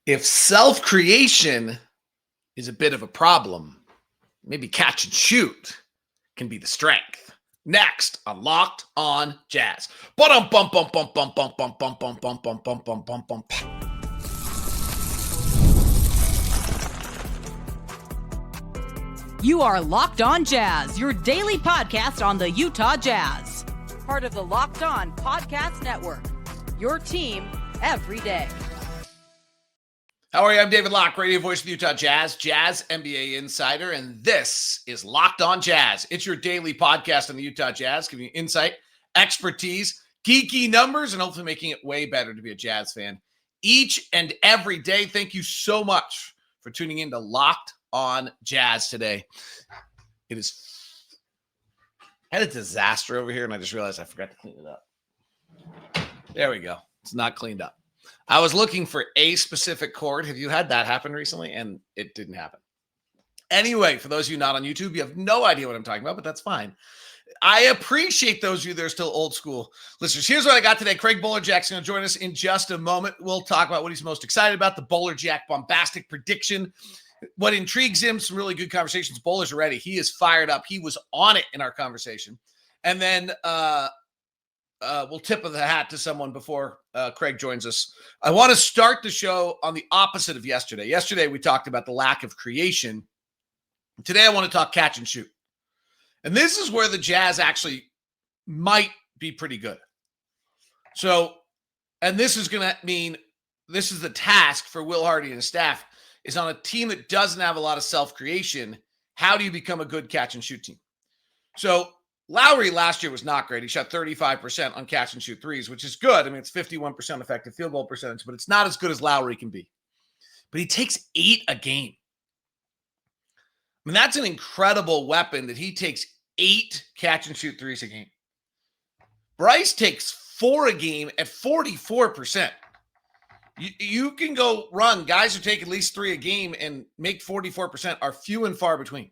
If self-creation is a bit of a problem, maybe catch and shoot can be the strength. Next on Locked on Jazz. Bum bum bum bum bum bum bum bum bum bum bum bum bum bum bum. You are Locked on Jazz, your daily podcast on the Utah Jazz. Part of the Locked on Podcast Network. Your team every day. How are you? I'm David Locke, radio voice of the Utah Jazz, Jazz NBA insider, and this is Locked on Jazz. It's your daily podcast on the Utah Jazz, giving you insight, expertise, geeky numbers, and hopefully making it way better to be a Jazz fan each and every day. Thank you so much for tuning in to Locked on Jazz today. I had a disaster over here, and I just realized I forgot to clean it up. There we go. It's not cleaned up. I was looking for a specific cord. Have you had that happen recently? And it didn't happen. Anyway, for those of you not on YouTube, you have no idea what I'm talking about, but that's fine. I appreciate those of you that are still old school listeners. Here's what I got today. Craig Bolerjack's going to join us in just a moment. We'll talk about what he's most excited about, the Bolerjack bombastic prediction, what intrigues him, some really good conversations. Bowler's ready. He is fired up. He was on it in our conversation. And then we'll tip of the hat to someone before Craig joins us. I want to start the show on the opposite of yesterday. Yesterday, we talked about the lack of creation. Today, I want to talk catch and shoot. And this is where the Jazz actually might be pretty good. So, and this is going to mean this is the task for Will Hardy and his staff, is on a team that doesn't have a lot of self-creation. How do you become a good catch and shoot team? So, Lowry last year was not great. He shot 35% on catch and shoot threes, which is good. I mean, it's 51% effective field goal percentage, but it's not as good as Lowry can be. But he takes 8 a game. I mean, that's an incredible weapon that he takes 8 catch and shoot threes a game. Bryce takes 4 a game at 44%. You can go run. Guys who take at least 3 a game and make 44% are few and far between.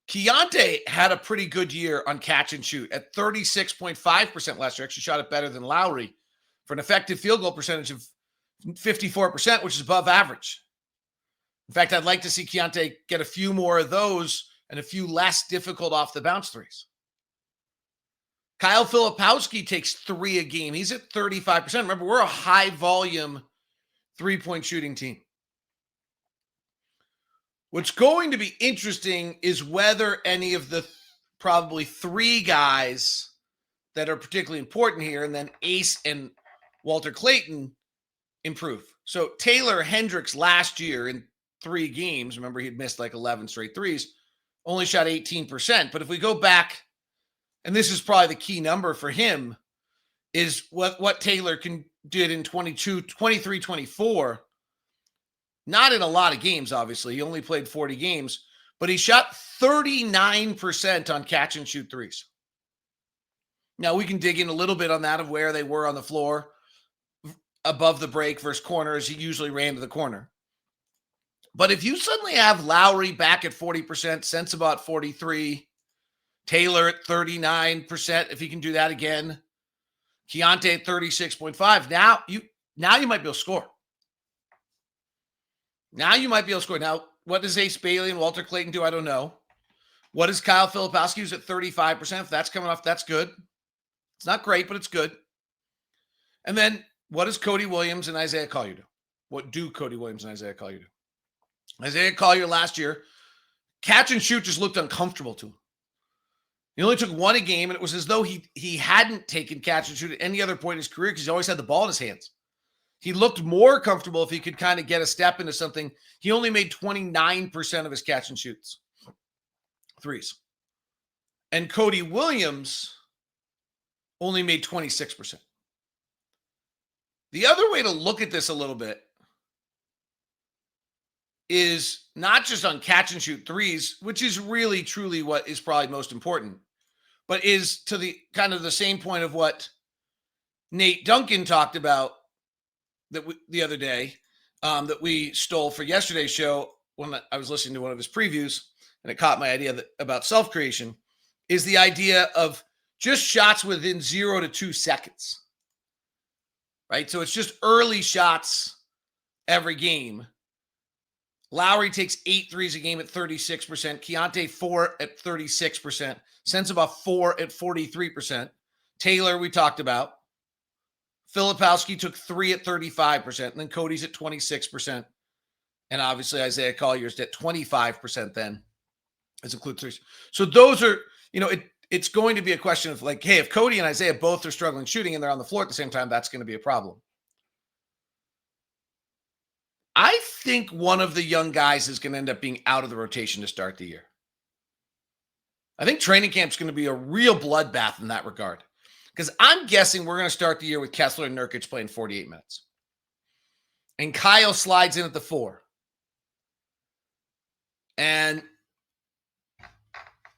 Keyonte had a pretty good year on catch and shoot at 36.5% last year. Actually shot it better than Lowry for an effective field goal percentage of 54%, which is above average. In fact, I'd like to see Keyonte get a few more of those and a few less difficult off the bounce threes. Kyle Filipowski takes 3 a game. He's at 35%. Remember, we're a high volume 3-point shooting team. What's going to be interesting is whether any of the probably 3 guys that are particularly important here, and then Ace and Walter Clayton, improve. So Taylor Hendricks last year in 3 games, remember he'd missed like 11 straight threes, only shot 18%. But if we go back, and this is probably the key number for him, is what Taylor did in 23-24. Not in a lot of games, obviously. He only played 40 games, but he shot 39% on catch and shoot threes. Now, we can dig in a little bit on that of where they were on the floor above the break versus corner, as he usually ran to the corner. But if you suddenly have Lowry back at 40%, Sensabaugh at 43%, Taylor at 39%, if he can do that again, Keyonte at 36.5%, now you might be able to score. Now you might be able to score. Now, what does Ace Bailey and Walter Clayton do? I don't know. What does Kyle Filipowski, who's at 35%? If that's coming off, that's good. It's not great, but it's good. And then what does Cody Williams and Isaiah Collier do? What do Cody Williams and Isaiah Collier do? Isaiah Collier last year, catch and shoot just looked uncomfortable to him. He only took 1 a game, and it was as though he hadn't taken catch and shoot at any other point in his career because he always had the ball in his hands. He looked more comfortable if he could kind of get a step into something. He only made 29% of his catch and shoots threes. And Cody Williams only made 26%. The other way to look at this a little bit is not just on catch and shoot threes, which is really truly what is probably most important, but is to the kind of the same point of what Nate Duncan talked about the other day, that we stole for yesterday's show when I was listening to one of his previews, and it caught my idea about self-creation, is the idea of just shots within 0 to 2 seconds, right? So it's just early shots every game. Lowry takes 8 threes a game at 36%. Keyonte 4 at 36%. Sensabaugh 4 at 43%. Taylor, we talked about. Filipowski took 3 at 35%. And then Cody's at 26%. And obviously Isaiah Collier's at 25% then. As include threes. So those are, it's going to be a question of like, hey, if Cody and Isaiah both are struggling shooting and they're on the floor at the same time, that's going to be a problem. I think one of the young guys is going to end up being out of the rotation to start the year. I think training camp's going to be a real bloodbath in that regard. Because I'm guessing we're going to start the year with Kessler and Nurkic playing 48 minutes. And Kyle slides in at the 4. And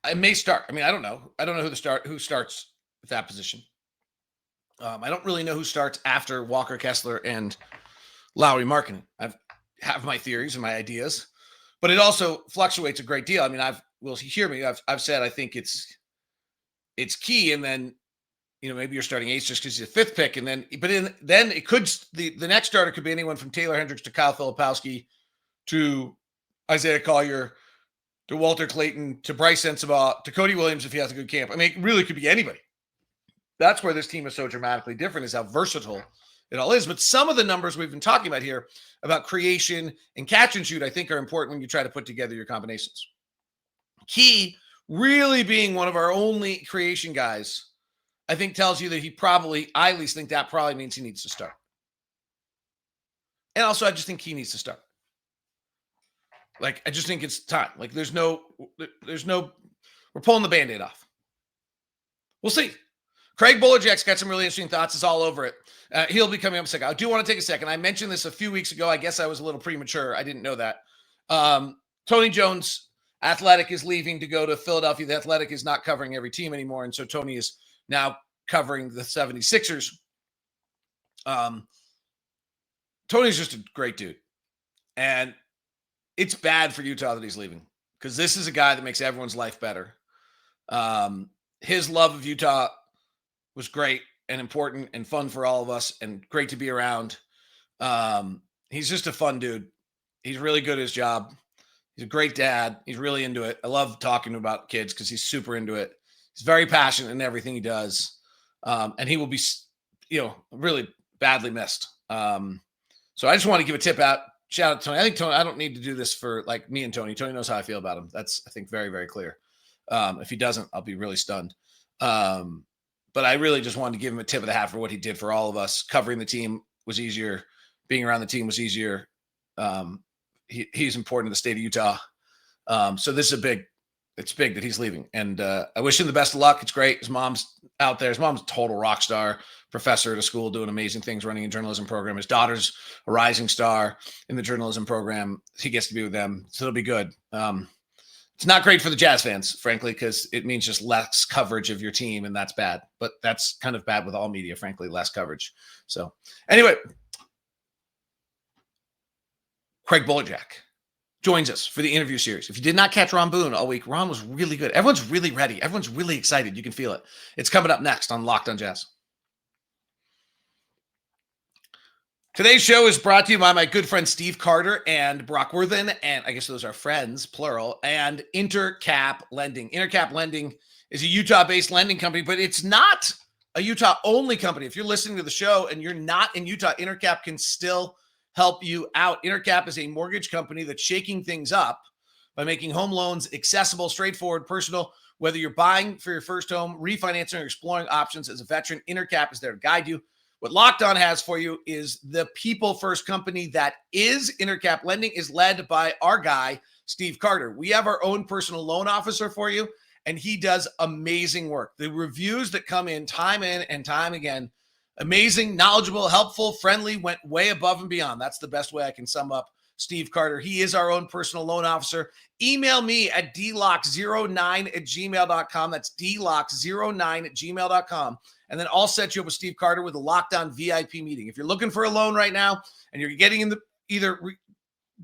it may start. I mean, I don't know. I don't know who starts at that position. I don't really know who starts after Walker, Kessler, and Lowry Markkanen. I have my theories and my ideas, but it also fluctuates a great deal. I mean, I've said I think it's key, and then maybe you're starting Ace just because he's a 5th pick, and then it could the next starter could be anyone from Taylor Hendricks to Kyle Filipowski to Isaiah Collier to Walter Clayton, to Bryce Sensabaugh, to Cody Williams if he has a good camp. I mean, it really could be anybody. That's where this team is so dramatically different, is how versatile it all is. But some of the numbers we've been talking about here about creation and catch and shoot, I think are important when you try to put together your combinations. Key really being one of our only creation guys, I think tells you that I at least think that probably means he needs to start. And also, I just think Key needs to start. Like, I just think it's time. Like, we're pulling the Band-Aid off. We'll see. Craig Bolerjack's got some really interesting thoughts. It's all over it. He'll be coming up in a second. I do want to take a second. I mentioned this a few weeks ago. I guess I was a little premature. I didn't know that. Tony Jones, Athletic, is leaving to go to Philadelphia. The Athletic is not covering every team anymore, and so Tony is now covering the 76ers. Tony's just a great dude. And it's bad for Utah that he's leaving, because this is a guy that makes everyone's life better. His love of Utah was great and important and fun for all of us and great to be around. He's just a fun dude. He's really good at his job. He's a great dad. He's really into it. I love talking about kids because he's super into it. He's very passionate in everything he does. And he will be, really badly missed. So I just want to give a tip out. Shout out to Tony. I think Tony, I don't need to do this for like me and Tony. Tony knows how I feel about him. That's, I think, very, very clear. If he doesn't, I'll be really stunned. But I really just wanted to give him a tip of the hat for what he did for all of us. Covering the team was easier. Being around the team was easier. He's important to the state of Utah. So this is it's big that he's leaving. And I wish him the best of luck. It's great. His mom's out there. His mom's a total rock star, professor at a school doing amazing things, running a journalism program. His daughter's a rising star in the journalism program. He gets to be with them. So it'll be good. It's not great for the Jazz fans, frankly, because it means just less coverage of your team, and that's bad. But that's kind of bad with all media, frankly, less coverage. So anyway, Craig Bolerjack joins us for the interview series. If you did not catch Ron Boone all week, Ron was really good. Everyone's really ready. Everyone's really excited. You can feel it. It's coming up next on Locked on Jazz. Today's show is brought to you by my good friend Steve Carter and Brock Worthen, and I guess those are friends, plural, and Intercap Lending. Intercap Lending is a Utah-based lending company, but it's not a Utah-only company. If you're listening to the show and you're not in Utah, Intercap can still help you out. Intercap is a mortgage company that's shaking things up by making home loans accessible, straightforward, personal. Whether you're buying for your first home, refinancing, or exploring options as a veteran, Intercap is there to guide you. What Locked On has for you is the people-first company that is Intercap Lending, is led by our guy, Steve Carter. We have our own personal loan officer for you, and he does amazing work. The reviews that come in and time again, amazing, knowledgeable, helpful, friendly, went way above and beyond. That's the best way I can sum up Steve Carter. He is our own personal loan officer. Email me at dlock09@gmail.com. That's dlock09@gmail.com. And then I'll set you up with Steve Carter with a Locked On VIP meeting. If you're looking for a loan right now and you're getting in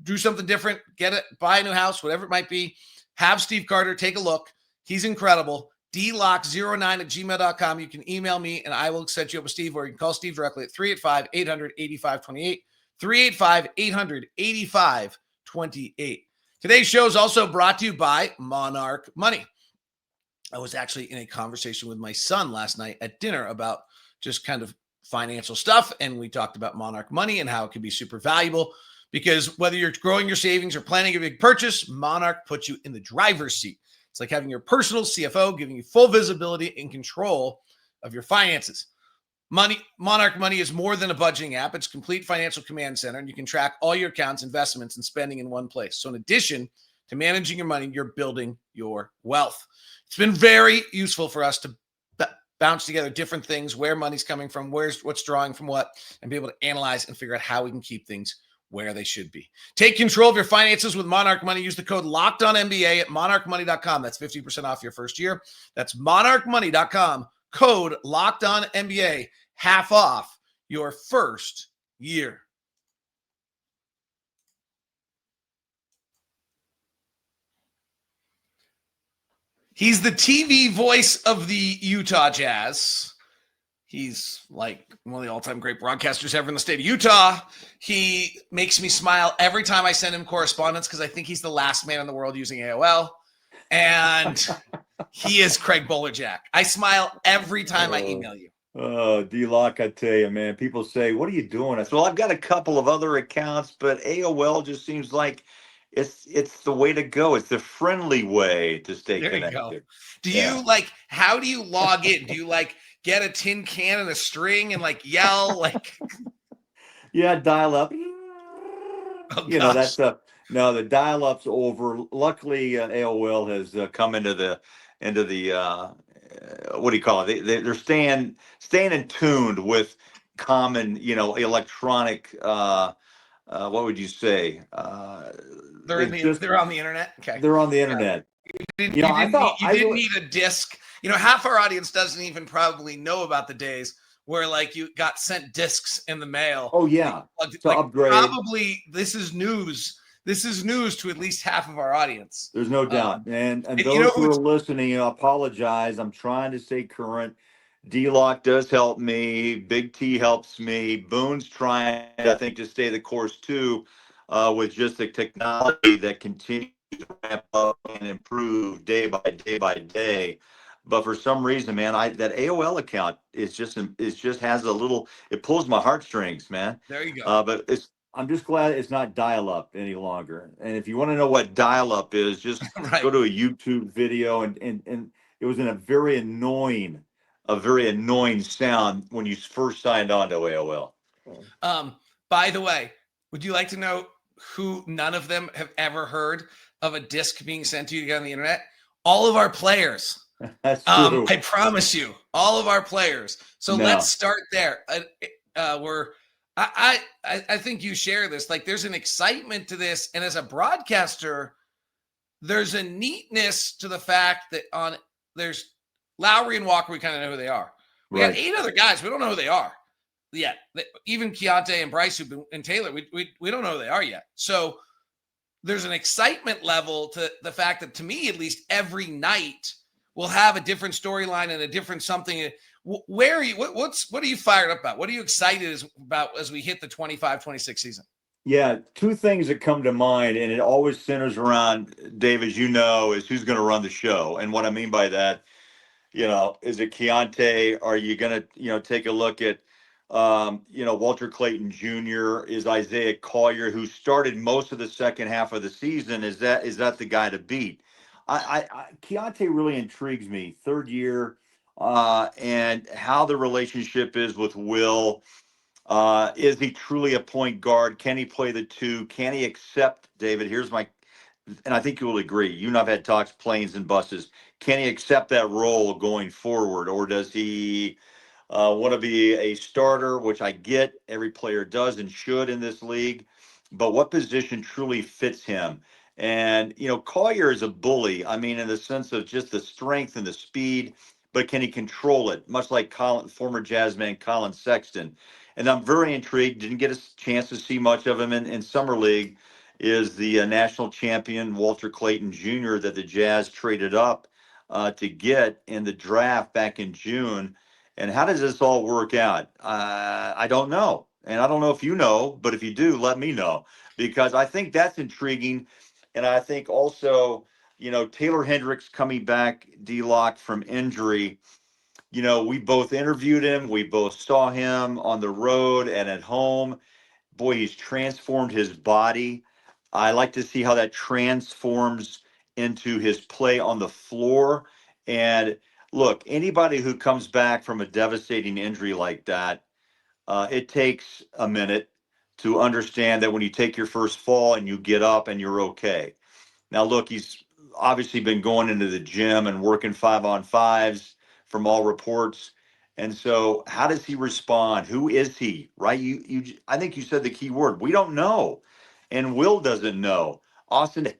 do something different, get it, buy a new house, whatever it might be, have Steve Carter take a look. He's incredible. dlock09@gmail.com. You can email me and I will set you up with Steve, or you can call Steve directly at 385-800-8528. 385-800-8528. Today's show is also brought to you by Monarch Money. I was actually in a conversation with my son last night at dinner about just kind of financial stuff, and we talked about Monarch Money and how it can be super valuable because whether you're growing your savings or planning a big purchase, Monarch puts you in the driver's seat. It's like having your personal CFO giving you full visibility and control of your finances. Monarch Money is more than a budgeting app. It's a complete financial command center, and you can track all your accounts, investments, and spending in one place. So in addition to managing your money, you're building your wealth. It's been very useful for us to bounce together different things, where money's coming from, what's drawing from what, and be able to analyze and figure out how we can keep things where they should be. Take control of your finances with Monarch Money. Use the code LOCKEDONNBA at monarchmoney.com. That's 50% off your first year. That's monarchmoney.com. Code LOCKEDONNBA, half off your first year. He's the TV voice of the Utah Jazz. He's like one of the all-time great broadcasters ever in the state of Utah. He makes me smile every time I send him correspondence because I think he's the last man in the world using AOL. And he is Craig Bolerjack. I smile every time I email you. Oh, D-Locke, I tell you, man, people say, what are you doing? I said, well, I've got a couple of other accounts, but AOL just seems like it's the way to go. It's the friendly way to stay connected. You go. Do you how do you log in? Do you get a tin can and a string and yell Yeah, dial up. Oh, that's no, the dial up's over. Luckily, AOL has come into the what do you call it? They're staying in tuned with common, electronic. What would you say? They're on the internet. Okay, they're on the internet. You didn't need a disc. Half our audience doesn't even probably know about the days where you got sent discs in the mail. Oh yeah, to upgrade. Probably this is news. This is news to at least half of our audience. There's no doubt. And those who are listening, I apologize. I'm trying to stay current. D-Locke does help me. Big T helps me. Boone's trying, I think, to stay the course too, with just the technology that continues to ramp up and improve day by day. But for some reason, man, that AOL account is just has a little. It pulls my heartstrings, man. There you go. But I'm just glad it's not dial-up any longer. And if you want to know what dial-up is, just go to a YouTube video. And it was a very annoying sound when you first signed on to AOL. By the way, would you like to know who none of them have ever heard of a disc being sent to you to get on the internet? All of our players. That's true. I promise you, all of our players. So let's start there. I think you share this. There's an excitement to this, and as a broadcaster, there's a neatness to the fact that there's Lowry and Walker. We kind of know who they are. We got 8 other guys. We don't know who they are yet. Even Keyonte and Bryce and Taylor, we don't know who they are yet. So there's an excitement level to the fact that, to me, at least every night we'll have a different storyline and a different something. Where are you? What are you fired up about? What are you excited about as we hit the 25-26 season? Yeah, 2 things that come to mind, and it always centers around, Dave, as you know, is who's going to run the show. And what I mean by that, is it Keyonte? Are you going to, take a look at, Walter Clayton Jr.? Is Isaiah Collier, who started most of the second half of the season, is that the guy to beat? Keyonte really intrigues me. 3rd year. And how the relationship is with Will. Is he truly a point guard? Can he play the 2? Can he accept, David? And I think you will agree. You and I've had talks, planes and buses. Can he accept that role going forward? Or does he want to be a starter, which I get every player does and should in this league. But what position truly fits him? And, Collier is a bully. I mean, in the sense of just the strength and the speed. But can he control it? Much like former Jazzman Colin Sexton. And I'm very intrigued. Didn't get a chance to see much of him in Summer League. Is the national champion Walter Clayton Jr. that the Jazz traded up to get in the draft back in June. And how does this all work out? I don't know. And I don't know if you know, but if you do, let me know, because I think that's intriguing. And I think also, Taylor Hendricks coming back, D-Locke, from injury. We both interviewed him. We both saw him on the road and at home. Boy, he's transformed his body. I like to see how that transforms into his play on the floor. And look, anybody who comes back from a devastating injury like that, it takes a minute to understand that when you take your first fall and you get up and you're okay. Now, look, he's obviously been going into the gym and working 5-on-5s from all reports. And so how does he respond? Who is he? Right? I think you said the key word. We don't know. And Will doesn't know. Austin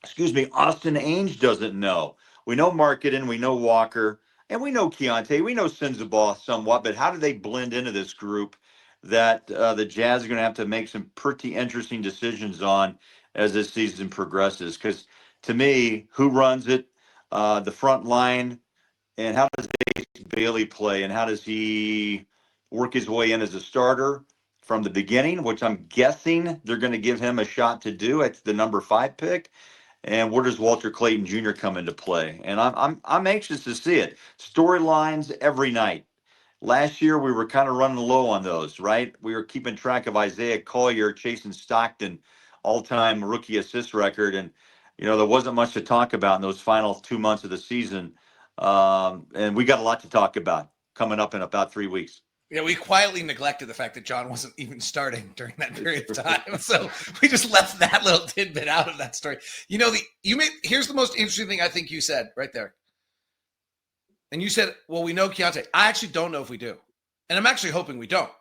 Ainge doesn't know. We know Marketing, we know Walker, and we know Keyonte, we know Sensabaugh somewhat, but how do they blend into this group that the Jazz are going to have to make some pretty interesting decisions on as this season progresses? Because to me, who runs it, the front line, and how does Bailey play, and how does he work his way in as a starter from the beginning, which I'm guessing they're going to give him a shot to do at the number 5 pick. And where does Walter Clayton Jr. come into play? And I'm anxious to see it. Storylines every night. Last year we were kind of running low on those, right? We were keeping track of Isaiah Collier chasing Stockton all-time rookie assist record, and there wasn't much to talk about in those final 2 months of the season. And we got a lot to talk about coming up in about 3 weeks. Yeah, we quietly neglected the fact that John wasn't even starting during that period of time. So we just left that little tidbit out of that story. Here's the most interesting thing I think you said right there. And you said, well, we know Keyonte. I actually don't know if we do. And I'm actually hoping we don't.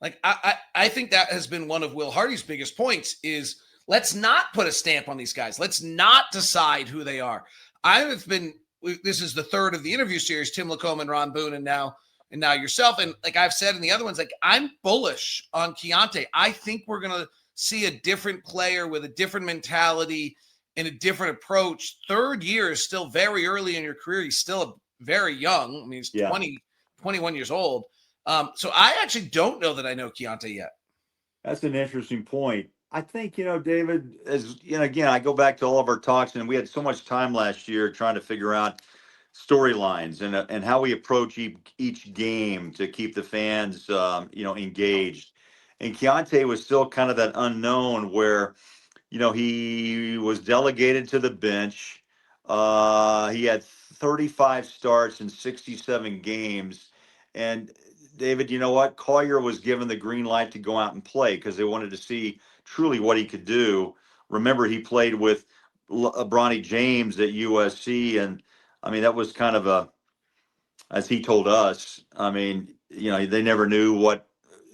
Like, I think that has been one of Will Hardy's biggest points is let's not put a stamp on these guys. Let's not decide who they are. This is the third of the interview series, Tim Lacombe and Ron Boone, and now yourself. And like I've said in the other ones, like I'm bullish on Keyonte. I think we're going to see a different player with a different mentality and a different approach. Third year is still very early in your career. He's still very young. I mean, he's 21 years old. So I actually don't know that I know Keyonte yet. That's an interesting point. I think, David, again, I go back to all of our talks, and we had so much time last year trying to figure out storylines and how we approach each game to keep the fans, engaged. And Keyonte was still kind of that unknown where, he was delegated to the bench. He had 35 starts in 67 games. And David, you know what? Collier was given the green light to go out and play because they wanted to see truly what he could do. Remember, he played with Bronny James at USC, and I mean, that was kind of as he told us, I mean, they never knew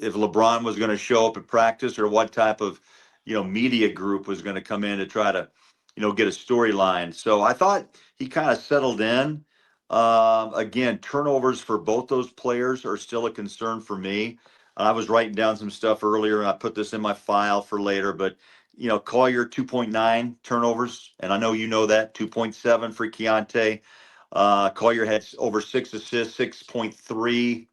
if LeBron was going to show up at practice or what type of, media group was going to come in to try to, get a storyline. So I thought he kind of settled in. Again, turnovers for both those players are still a concern for me. I was writing down some stuff earlier, and I put this in my file for later, but Collier 2.9 turnovers, and I know you know that, 2.7 for Keyonte. Collier had over 6 assists, 6.3,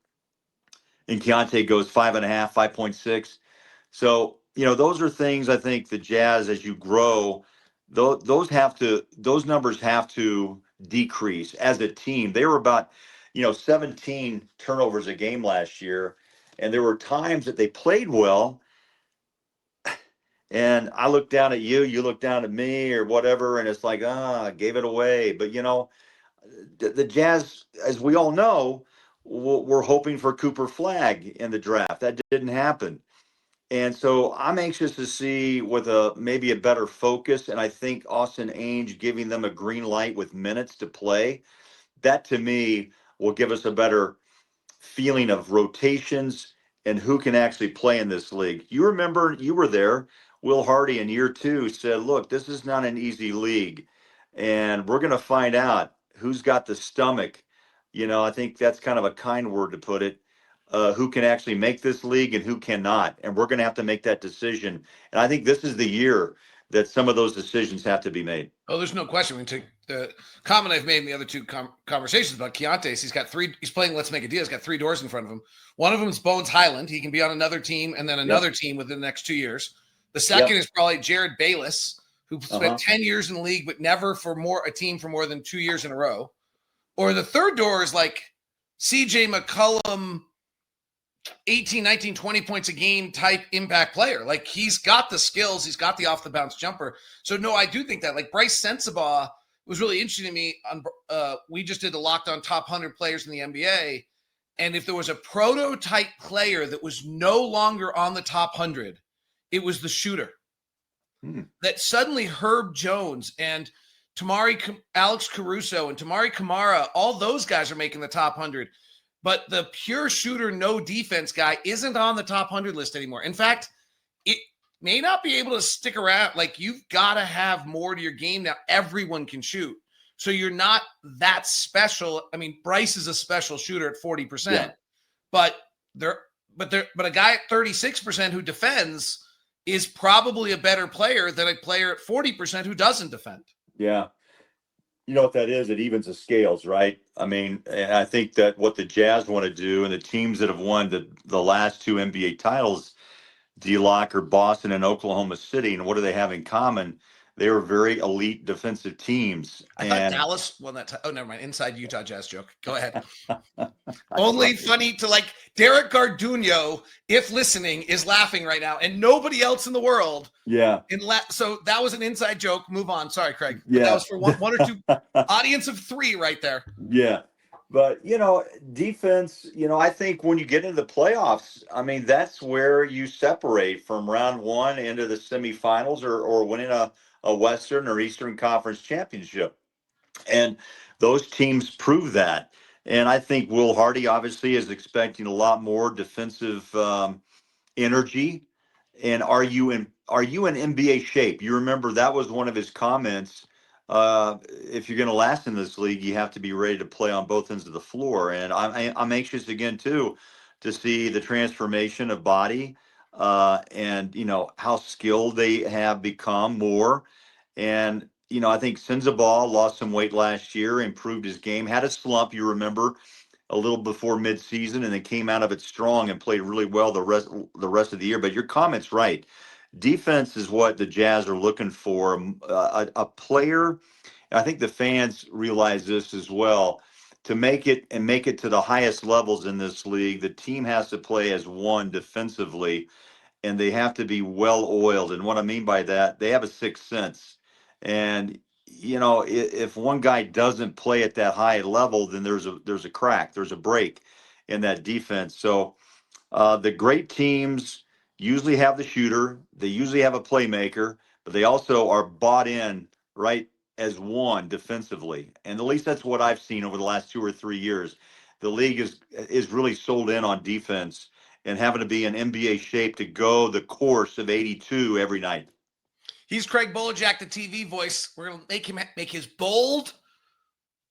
and Keyonte goes 5.5, 5.6. So, those are things I think the Jazz, as you grow, those numbers have to decrease as a team. They were about, 17 turnovers a game last year, and there were times that they played well. And I look down at you look down at me or whatever, and it's like, gave it away. But, the Jazz, as we all know, we're hoping for Cooper Flagg in the draft. That didn't happen. And so I'm anxious to see with maybe a better focus. And I think Austin Ainge giving them a green light with minutes to play, that to me will give us a better feeling of rotations and who can actually play in this league. You remember, you were there. Will Hardy in year 2 said, look, this is not an easy league, and we're going to find out who's got the stomach. I think that's kind of a kind word to put it, who can actually make this league and who cannot. And we're going to have to make that decision. And I think this is the year that some of those decisions have to be made. Oh, there's no question. I mean, the comment I've made in the other two conversations about Keyonte is he's playing Let's Make a Deal. He's got 3 doors in front of him. One of them is Bones Highland. He can be on another team and then another team within the next 2 years. The second is probably Jared Bayless, who spent 10 years in the league, but never for a team for more than 2 years in a row. Or the third door is like CJ McCollum, 18, 19, 20 points a game type impact player. Like, he's got the skills. He's got the off the bounce jumper. So no, I do think that, like, Bryce Sensabaugh was really interesting to me. We just did the Locked On top 100 players in the NBA. And if there was a prototype player that was no longer on the top 100, it was the shooter. That suddenly Herb Jones and Alex Caruso and Tamari Kamara, all those guys are making the top 100. But the pure shooter, no defense guy isn't on the top 100 list anymore. In fact, it may not be able to stick around. Like, you've got to have more to your game now. Everyone can shoot. So you're not that special. I mean, Bryce is a special shooter at 40%, but a guy at 36% who defends is probably a better player than a player at 40% who doesn't defend. Yeah. You know what that is? It evens the scales, right? I mean, I think that what the Jazz want to do, and the teams that have won the last 2 NBA titles, D-Lock or Boston and Oklahoma City, and what do they have in common? They were very elite defensive teams. I thought Dallas won that. Oh, never mind. Inside Utah Jazz joke. Go ahead. Only funny to, like, Derek Garduno, if listening, is laughing right now, and nobody else in the world. Yeah. So that was an inside joke. Move on. Sorry, Craig. Yeah. That was for one or two audience of 3 right there. Yeah. But, defense, I think when you get into the playoffs, I mean, that's where you separate from round 1 into the semifinals or winning a Western or Eastern Conference championship. And those teams prove that. And I think Will Hardy obviously is expecting a lot more defensive energy. And are you in NBA shape? You remember that was one of his comments. If you're going to last in this league, you have to be ready to play on both ends of the floor. And I'm anxious again, too, to see the transformation of body and, how skilled they have become more. And, I think Sensabaugh lost some weight last year, improved his game, had a slump, you remember, a little before midseason, and then came out of it strong and played really well the rest of the year. But your comment's right. Defense is what the Jazz are looking for. A player, I think the fans realize this as well, to make it to the highest levels in this league, the team has to play as one defensively, and they have to be well-oiled. And what I mean by that, they have a sixth sense. And, if one guy doesn't play at that high level, then there's a crack, there's a break in that defense. So the great teams usually have the shooter, they usually have a playmaker, but they also are bought in, right, as one defensively. And at least that's what I've seen over the last 2 or 3 years. The league is really sold in on defense and having to be in NBA shape to go the course of 82 every night. He's Craig Bolerjack, the TV voice. We're going to make him make his bold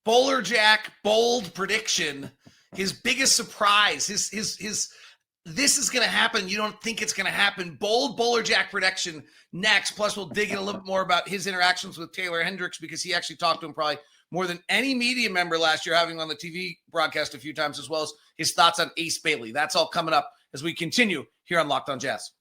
Bolerjack bold prediction, his biggest surprise, his this is going to happen. You don't think it's going to happen. Bold Bolerjack prediction next. Plus, we'll dig in a little bit more about his interactions with Taylor Hendricks, because he actually talked to him probably more than any media member last year, having on the TV broadcast a few times, as well as his thoughts on Ace Bailey. That's all coming up as we continue here on Locked On Jazz.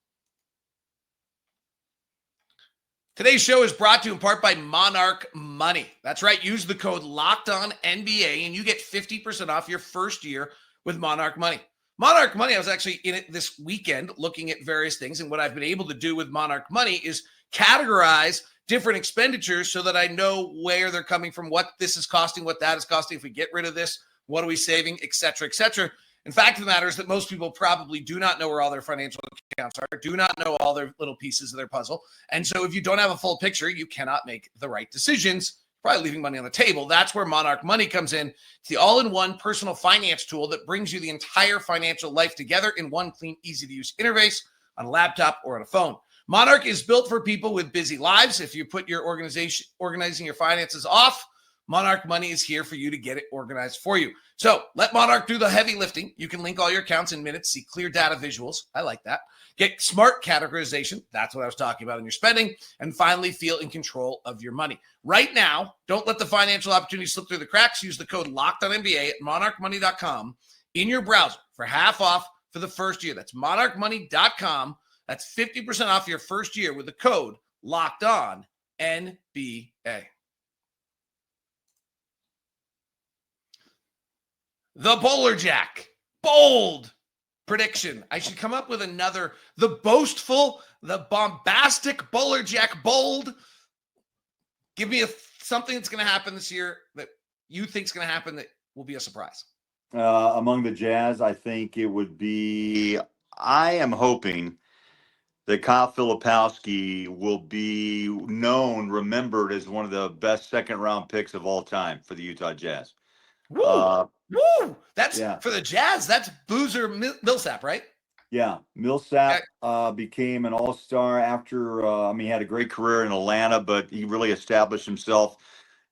Today's show is brought to you in part by Monarch Money. That's right. Use the code LOCKEDONNBA and you get 50% off your first year with Monarch Money. Monarch Money, I was actually in it this weekend looking at various things, and what I've been able to do with Monarch Money is categorize different expenditures so that I know where they're coming from, what this is costing, what that is costing. If we get rid of this, what are we saving, et cetera, et cetera. In fact of the matter is that most people probably do not know where all their financial accounts are, do not know all their little pieces of their puzzle. And so if you don't have a full picture, you cannot make the right decisions, probably leaving money on the table. That's where Monarch Money comes in. It's the all-in-one personal finance tool that brings you the entire financial life together in one clean, easy-to-use interface on a laptop or on a phone. Monarch is built for people with busy lives. If you put your organizing your finances off, Monarch Money is here for you to get it organized for you. So let Monarch do the heavy lifting. You can link all your accounts in minutes, see clear data visuals. I like that. Get smart categorization. That's what I was talking about in your spending. And finally, feel in control of your money. Right now, don't let the financial opportunity slip through the cracks. Use the code LOCKEDONNBA at monarchmoney.com in your browser for half off for the first year. That's monarchmoney.com. That's 50% off your first year with the code LOCKEDONNBA. The Bolerjack. Bold prediction. I should come up with another. The boastful, the bombastic Bolerjack bold. Give me something that's going to happen this year that you think is going to happen that will be a surprise. Among the Jazz, I think it would be, I am hoping that Kyle Filipowski will be remembered as one of the best second-round picks of all time for the Utah Jazz. Woo! That's for the Jazz. That's Boozer Millsap, right? Yeah, Millsap became an all-star after. He had a great career in Atlanta, but he really established himself,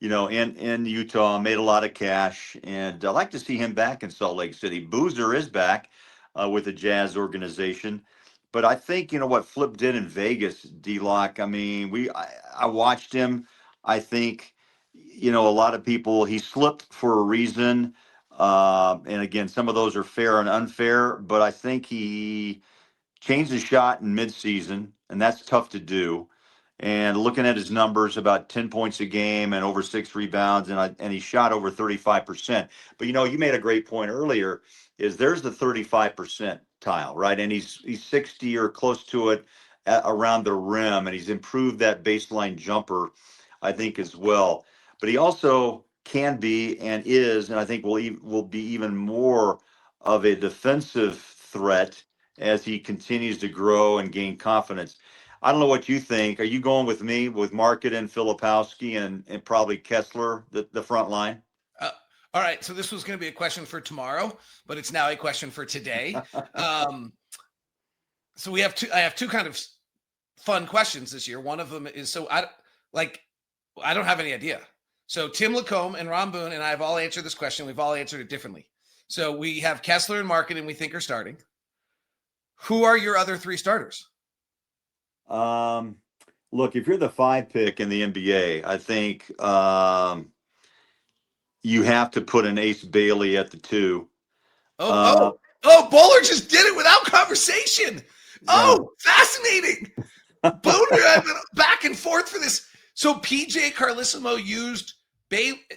in Utah. Made a lot of cash, and I'd like to see him back in Salt Lake City. Boozer is back with the Jazz organization, but I think what Flip did in Vegas, D-Lock. I watched him. I think. A lot of people, he slipped for a reason. And again, some of those are fair and unfair, but I think he changed his shot in midseason, and that's tough to do. And looking at his numbers, about 10 points a game and over 6 rebounds, and he shot over 35%. But you made a great point earlier, is there's the 35% tile, right? And he's 60 or close to it around the rim, and he's improved that baseline jumper, I think, as well. But he also can be and is, and I think will be even more of a defensive threat as he continues to grow and gain confidence. I don't know what you think. Are you going with me with Markkanen, Filipowski, and probably Kessler, the front line? All right. So this was going to be a question for tomorrow, but it's now a question for today. So I have two kind of fun questions this year. One of them is, I don't have any idea. So Tim Lacombe and Ron Boone and I have all answered this question. We've all answered it differently. So we have Kessler and Markkanen we think are starting. Who are your other 3 starters? Look, if you're the 5 pick in the NBA, I think you have to put an Ace Bailey at the 2. Bowler just did it without conversation. Oh, fascinating. Bowler, I've been back and forth for this. So PJ Carlesimo used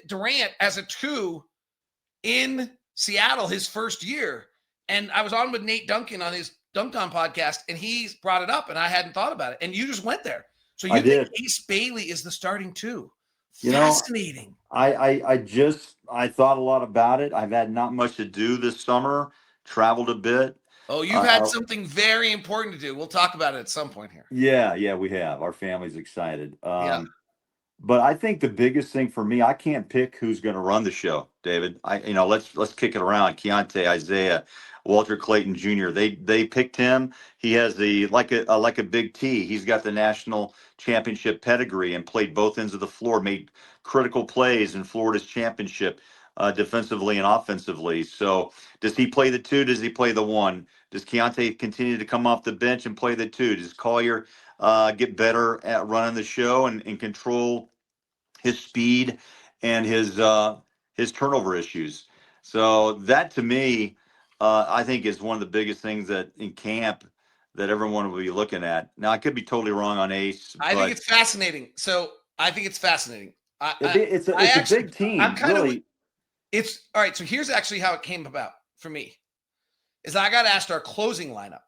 Durant as a 2 in Seattle his first year. And I was on with Nate Duncan on his Dunked On podcast, and he brought it up, and I hadn't thought about it. And you just went there. So you think Ace Bailey is the starting 2. Fascinating. I thought a lot about it. I've had not much to do this summer, traveled a bit. Oh, you've had something very important to do. We'll talk about it at some point here. Yeah, we have. Our family's excited. But I think the biggest thing for me, I can't pick who's going to run the show, David. Let's kick it around. Keyonte, Isaiah, Walter Clayton Jr. They picked him. He has the like a big T. He's got the national championship pedigree and played both ends of the floor, made critical plays in Florida's championship, defensively and offensively. So does he play the 2? Does he play the 1? Does Keyonte continue to come off the bench and play the 2? Does Collier get better at running the show and control his speed and his turnover issues? So that, to me, I think is one of the biggest things that in camp that everyone will be looking at. Now, I could be totally wrong on Ace. I think it's fascinating. So I think it's fascinating. It's a big team. It's all right. So here's actually how it came about for me. Is I got asked our closing lineup.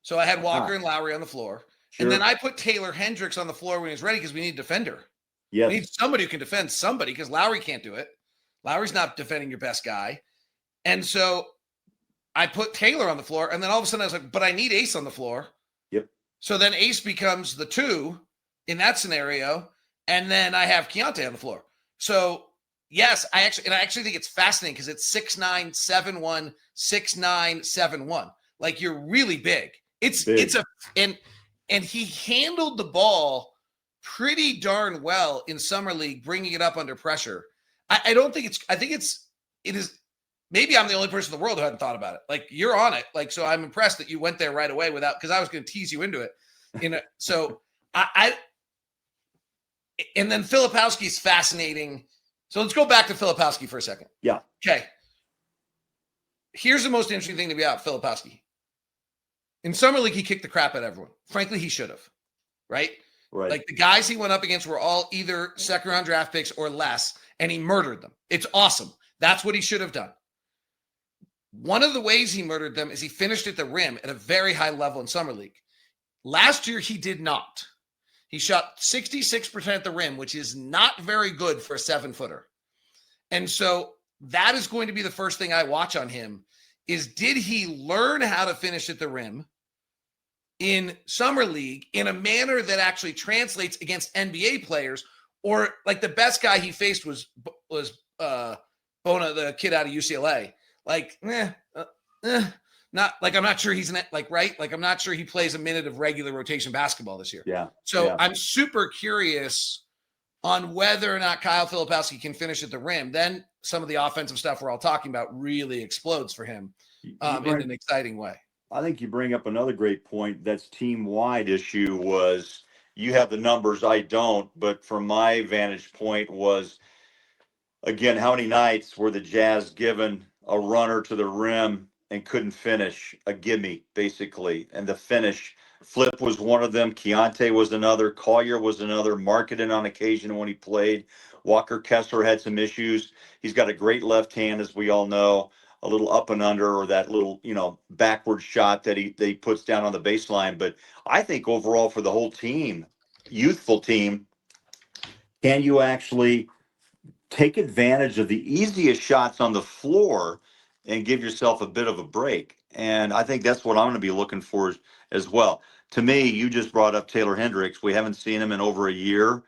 So I had Walker and Lowry on the floor. Sure. And then I put Taylor Hendricks on the floor when he was ready because we need a defender. Yes. We need somebody who can defend somebody because Lowry can't do it. Lowry's not defending your best guy. And so I put Taylor on the floor. And then all of a sudden I was like, but I need Ace on the floor. Yep. So then Ace becomes the 2 in that scenario. And then I have Keyonte on the floor. So yes, I actually think it's fascinating because it's 6'9", 7'1", 6'9", 7'1". Like, you're really big. And he handled the ball pretty darn well in summer league, bringing it up under pressure. I don't think it is. Maybe I'm the only person in the world who hadn't thought about it. Like, you're on it. Like, so I'm impressed that you went there right away because I was going to tease you into it. So and then Filipowski's fascinating. So let's go back to Filipowski for a second. Yeah. Okay. Here's the most interesting thing to be about Filipowski. In summer league, he kicked the crap out of everyone. Frankly, he should have. Right? Right. Like, the guys he went up against were all either second round draft picks or less, and he murdered them. It's awesome. That's what he should have done. One of the ways he murdered them is he finished at the rim at a very high level in summer league. Last year, he did not. He shot 66% at the rim, which is not very good for a 7-footer. And so that is going to be the first thing I watch on him is, did he learn how to finish at the rim in summer league in a manner that actually translates against NBA players? Or, like, the best guy he faced was Bona, the kid out of UCLA. Like, not like, I'm not sure he's right. Like, I'm not sure he plays a minute of regular rotation basketball this year. Yeah. So yeah. I'm super curious on whether or not Kyle Filipowski can finish at the rim. Then some of the offensive stuff we're all talking about really explodes for him in an exciting way. I think you bring up another great point. That's team-wide issue was, you have the numbers, I don't, but from my vantage point was, again, how many nights were the Jazz given a runner to the rim and couldn't finish, a gimme, basically. And the finish, Flip was one of them. Keyonte was another. Collier was another. Marketing on occasion when he played. Walker Kessler had some issues. He's got a great left hand, as we all know, a little up and under, or that little, backward shot that he puts down on the baseline. But I think overall for the whole team, youthful team, can you actually take advantage of the easiest shots on the floor and give yourself a bit of a break? And I think that's what I'm going to be looking for as well. To me, you just brought up Taylor Hendricks. We haven't seen him in over a year,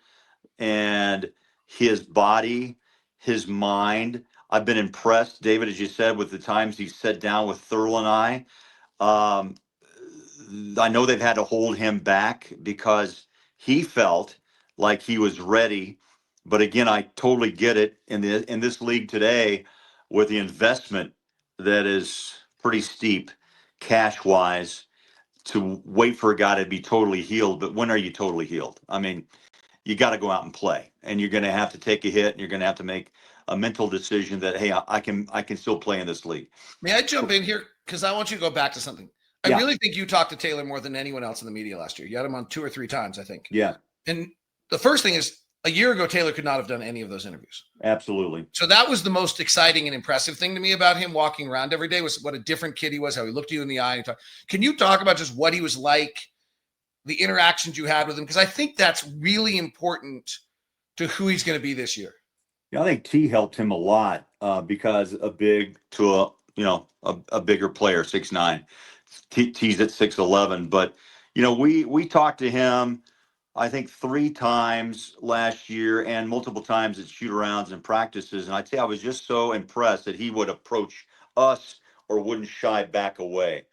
and his body, his mind, I've been impressed, David, as you said, with the times he's sat down with Thurl and I. I know they've had to hold him back because he felt like he was ready. But again, I totally get it in this league today with the investment that is pretty steep cash-wise to wait for a guy to be totally healed. But when are you totally healed? I mean, you got to go out and play, and you're going to have to take a hit, and you're going to have to make a mental decision that, hey, I can still play in this league. May I jump in here? Because I want you to go back to something. I really think you talked to Taylor more than anyone else in the media last year. You had him on 2 or 3 times, I think. Yeah. And the first thing is, a year ago, Taylor could not have done any of those interviews. Absolutely. So that was the most exciting and impressive thing to me about him walking around every day, was what a different kid he was, how he looked you in the eye. And can you talk about just what he was like, the interactions you had with him? Because I think that's really important to who he's going to be this year. Yeah, I think T helped him a lot because a bigger player, 6'9". T's at 6'11". But, we talked to him, I think 3 times last year and multiple times at shoot-arounds and practices. And I'd say I was just so impressed that he would approach us or wouldn't shy back away.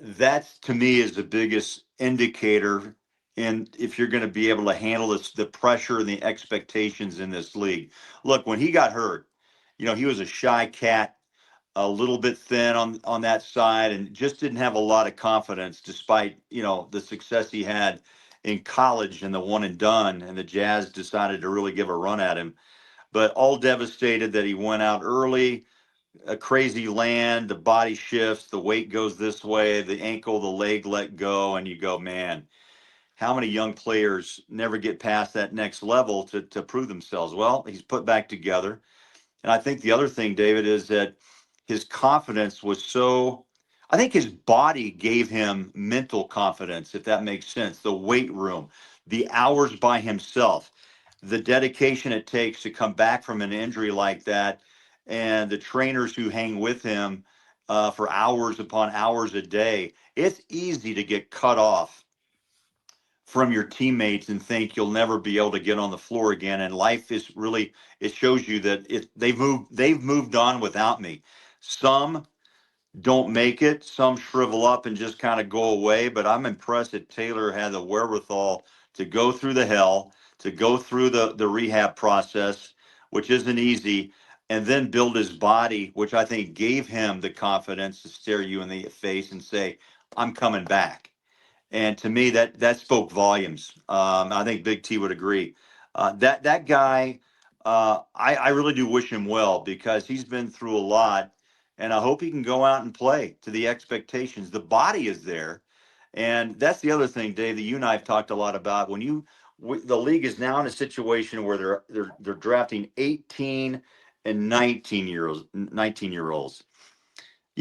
That, to me, is the biggest indicator in if you're going to be able to handle the pressure and the expectations in this league. Look, when he got hurt, he was a shy cat, a little bit thin on that side, and just didn't have a lot of confidence despite, the success he had in college and the one and done, and the Jazz decided to really give a run at him. But all devastated that he went out early, a crazy land, the body shifts, the weight goes this way, the ankle, the leg let go, and you go, man, how many young players never get past that next level to prove themselves? Well, he's put back together. And I think the other thing, David, is that his confidence was so, I think his body gave him mental confidence, if that makes sense. The weight room, the hours by himself, the dedication it takes to come back from an injury like that, and the trainers who hang with him for hours upon hours a day. It's easy to get cut off from your teammates and think you'll never be able to get on the floor again. And life is really, it shows you that they've moved on without me. Some don't make it, some shrivel up and just kind of go away. But I'm impressed that Taylor had the wherewithal to go through the hell, to go through the rehab process, which isn't easy, and then build his body, which I think gave him the confidence to stare you in the face and say, I'm coming back. And to me, that spoke volumes. I think Big T would agree. That guy, I really do wish him well because he's been through a lot, and I hope he can go out and play to the expectations. The body is there, and that's the other thing, Dave, that you and I have talked a lot about. The league is now in a situation where they're drafting 18 and 19-year-olds.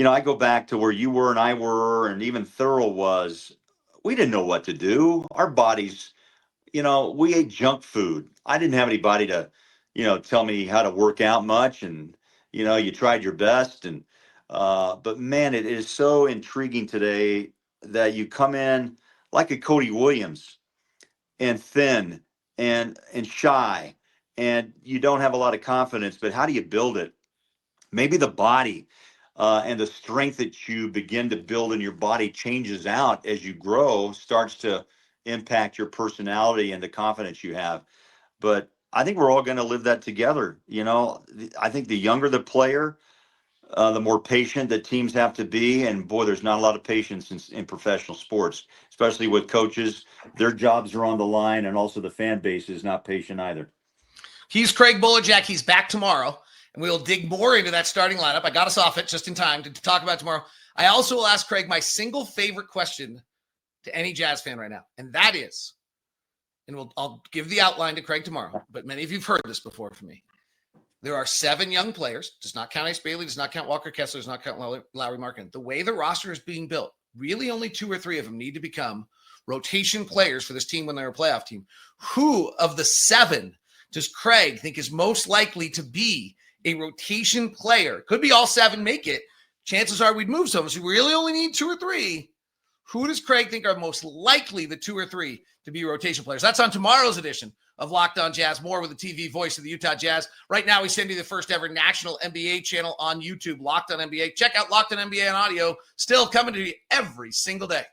I go back to where you were and I were, and even Thurl was. We didn't know what to do. Our bodies, we ate junk food. I didn't have anybody to, tell me how to work out much. And, you tried your best. But man, it is so intriguing today that you come in like a Cody Williams and thin and shy, and you don't have a lot of confidence, but how do you build it? Maybe the body and the strength that you begin to build in your body changes out as you grow, starts to impact your personality and the confidence you have. But I think we're all going to live that together. I think the younger the player, the more patient that teams have to be. And boy, there's not a lot of patience in professional sports, especially with coaches. Their jobs are on the line, and also the fan base is not patient either. He's Craig Bolerjack. He's back tomorrow, and we'll dig more into that starting lineup. I got us off it just in time to talk about tomorrow. I also will ask Craig my single favorite question to any Jazz fan right now, and that is, and I'll give the outline to Craig tomorrow, but many of you have heard this before from me. There are 7 young players, does not count Ace Bailey, does not count Walker Kessler, does not count Lauri Markkanen. The way the roster is being built, really only 2 or 3 of them need to become rotation players for this team when they're a playoff team. Who of the 7 does Craig think is most likely to be a rotation player? Could be all 7 make it. Chances are we'd move some. So we really only need 2 or 3. Who does Craig think are most likely the 2 or 3 to be rotation players? That's on tomorrow's edition of Locked On Jazz. More with the TV voice of the Utah Jazz. Right now, we send you the first ever national NBA channel on YouTube, Locked On NBA. Check out Locked On NBA on audio. Still coming to you every single day.